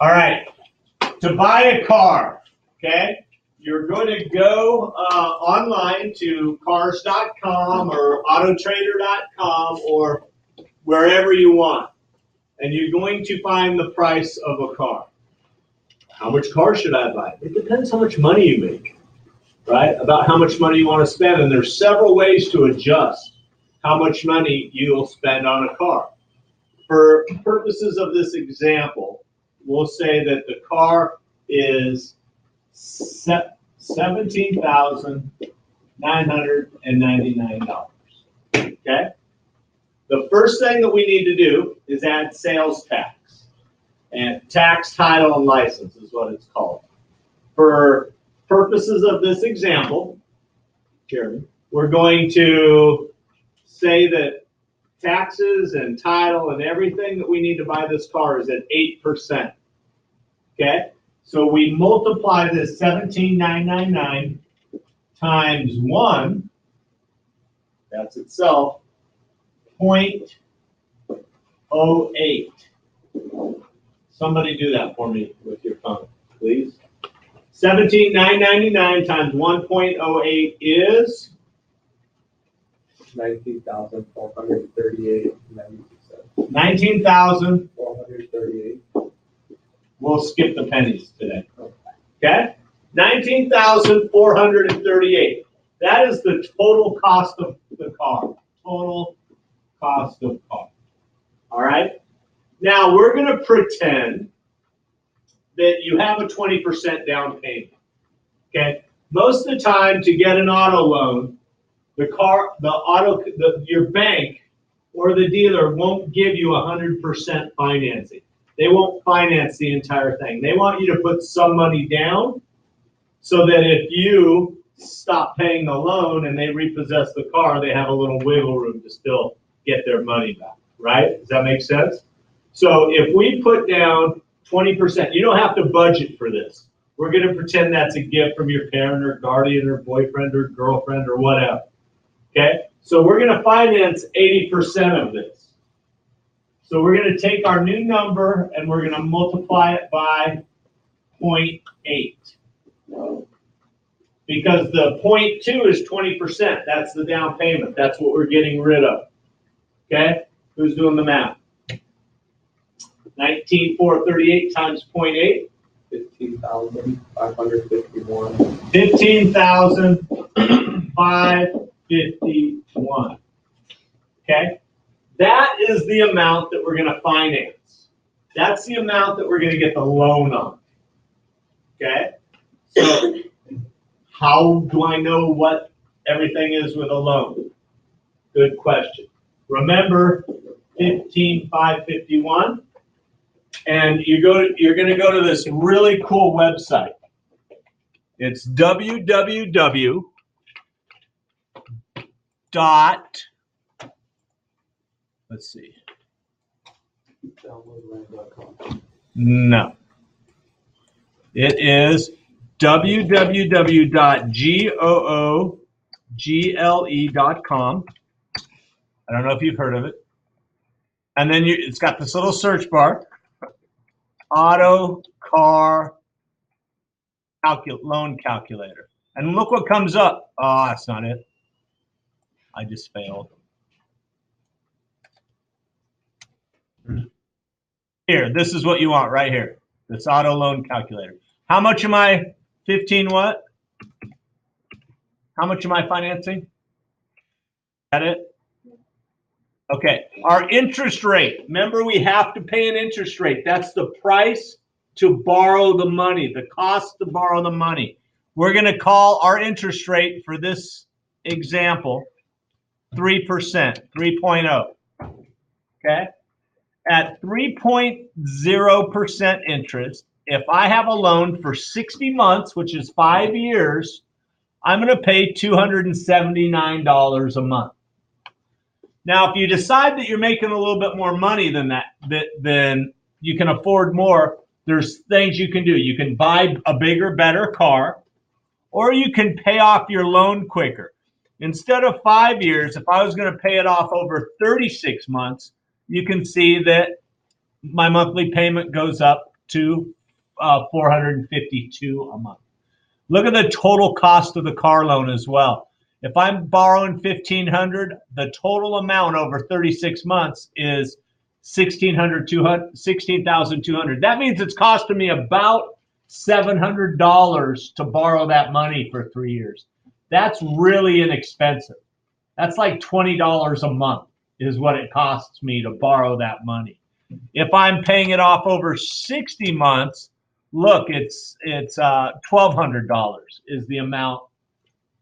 All right, to buy a car, okay, you're going to go online to cars.com or autotrader.com or wherever you want, and you're going to find the price of a car. How much car should I buy? It depends how much money you make, right? About how much money you want to spend, and there's several ways to adjust how much money you'll spend on a car. For purposes of this example, we'll say that the car is $17,999. Okay? The first thing that we need to do is add sales tax. And tax, title, and license is what it's called. For purposes of this example, Jeremy, we're going to say that taxes and title and everything that we need to buy this car is at 8%. Okay? So we multiply this 17,999 times 1, that's itself, 0.08. Somebody do that for me with your phone, please. 17,999 times 1.08 is 19,438. 19,438. We'll skip the pennies today. Okay? 19,438. That is the total cost of the car. Total cost of car. All right? Now, we're going to pretend that you have a 20% down payment. Okay? Most of the time, to get an auto loan, your bank or the dealer won't give you 100% financing. They won't finance the entire thing. They want you to put some money down so that if you stop paying the loan and they repossess the car, they have a little wiggle room to still get their money back, right? Does that make sense? So if we put down 20%, you don't have to budget for this. We're going to pretend that's a gift from your parent or guardian or boyfriend or girlfriend or whatever. Okay? So we're going to finance 80% of this. So we're going to take our new number and we're going to multiply it by 0.8. Because the 0.2 is 20%. That's the down payment. That's what we're getting rid of. Okay? Who's doing the math? 19,438 times 0.8. 15,551. 15,551. Okay? That is the amount that we're going to finance. That's the amount that we're going to get the loan on. Okay? So, how do I know what everything is with a loan? Good question. Remember 15,551, and you're going to go to this really cool website. It's www. Let's see. No. It is www.google.com. I don't know if you've heard of it. And then it's got this little search bar. Auto car loan calculator. And look what comes up. Oh, that's not it. I just failed. Here, this is what you want right here. This auto loan calculator. How much am I? 15 what? How much am I financing? Is that it? Okay. Our interest rate. Remember, we have to pay an interest rate. That's the price to borrow the money, the cost to borrow the money. We're going to call our interest rate for this example 3%, 3.0. Okay? At 3.0% interest, if I have a loan for 60 months, which is 5 years, I'm going to pay $279 a month. Now, if you decide that you're making a little bit more money than that, then you can afford more, there's things you can do. You can buy a bigger, better car, or you can pay off your loan quicker. Instead of 5 years, if I was going to pay it off over 36 months, you can see that my monthly payment goes up to $452 a month. Look at the total cost of the car loan as well. If I'm borrowing $1,500, the total amount over 36 months is $16,200. That means it's costing me about $700 to borrow that money for 3 years. That's really inexpensive. That's like $20 a month is what it costs me to borrow that money. If I'm paying it off over 60 months, look, it's $1,200 is the amount,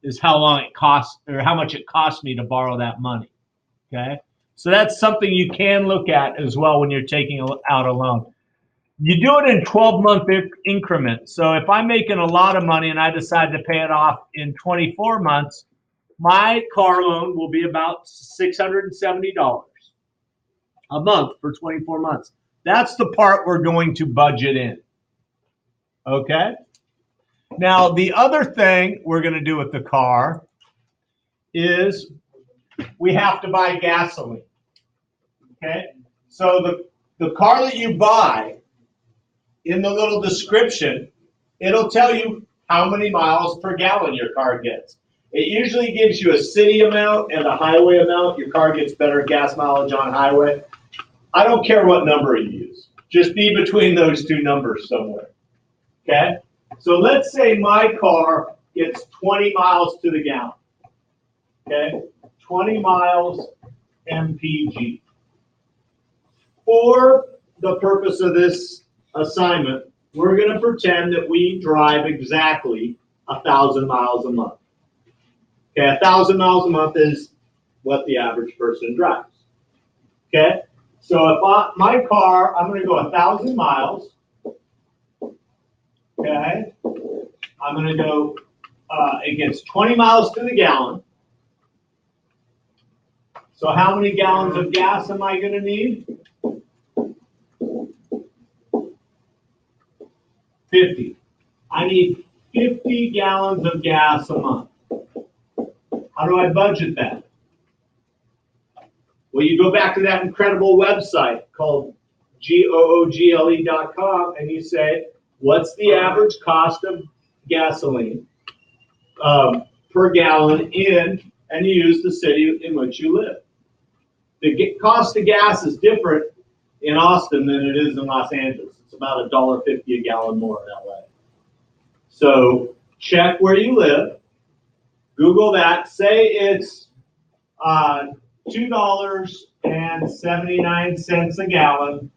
is how long it costs, or how much it costs me to borrow that money. Okay, so that's something you can look at as well when you're taking out a loan. You do it in 12-month increments. So if I'm making a lot of money and I decide to pay it off in 24 months, my car loan will be about $670 a month for 24 months. That's the part we're going to budget in. Okay? Now, the other thing we're going to do with the car is we have to buy gasoline. Okay? So the car that you buy, in the little description, it'll tell you how many miles per gallon your car gets. It usually gives you a city amount and a highway amount. Your car gets better gas mileage on highway. I don't care what number you use. Just be between those two numbers somewhere. Okay? So let's say my car gets 20 miles to the gallon. Okay? 20 miles MPG. For the purpose of this assignment, we're going to pretend that we drive exactly 1,000 miles a month. Okay, 1,000 miles a month is what the average person drives. Okay, so if my car, I'm going to go 1,000 miles. Okay, I'm going to go, it gets 20 miles to the gallon. So how many gallons of gas am I going to need? 50. I need 50 gallons of gas a month. How do I budget that? Well, you go back to that incredible website called google.com and you say, what's the average cost of gasoline per gallon and you use the city in which you live. The cost of gas is different in Austin than it is in Los Angeles. It's about $1.50 a gallon more in LA. So check where you live. Google that. Say it's $2.79 a gallon.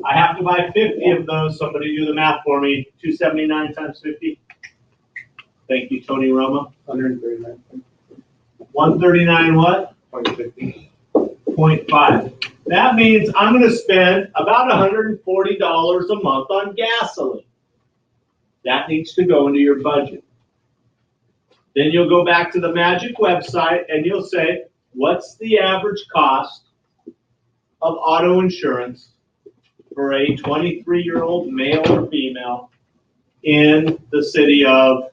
I have to buy 50 of those. Somebody do the math for me. 279 times 50. Thank you, Tony Roma. 139. 139 what? 0.50. 0.5. That means I'm going to spend about $140 a month on gasoline. That needs to go into your budget. Then you'll go back to the Magic website and you'll say, what's the average cost of auto insurance for a 23-year-old male or female in the city of,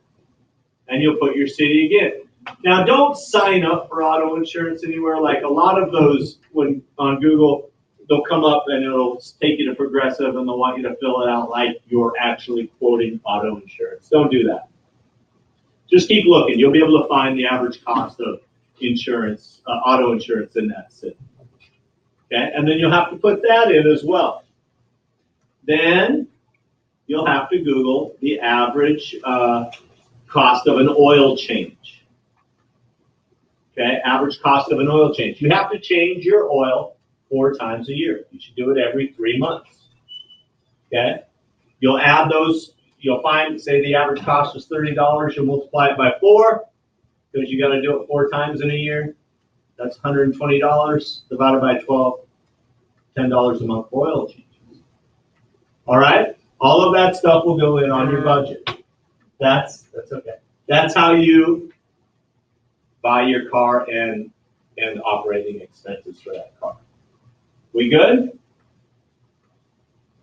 and you'll put your city again. Now, don't sign up for auto insurance anywhere. Like a lot of those, when on Google, they'll come up and it'll take you to Progressive and they'll want you to fill it out like you're actually quoting auto insurance. Don't do that. Just keep looking. You'll be able to find the average cost of insurance, auto insurance in that city. Okay, and then you'll have to put that in as well. Then you'll have to Google the average cost of an oil change. Okay, average cost of an oil change. You have to change your oil 4 times a year. You should do it every 3 months. Okay, you'll add those. You'll find, say the average cost was $30. You'll multiply it by 4 because you got to do it 4 times in a year. That's $120 divided by 12. $10 a month for oil changes. All right, all of that stuff will go in on your budget. That's okay. That's how you buy your car and operating expenses for that car. We good?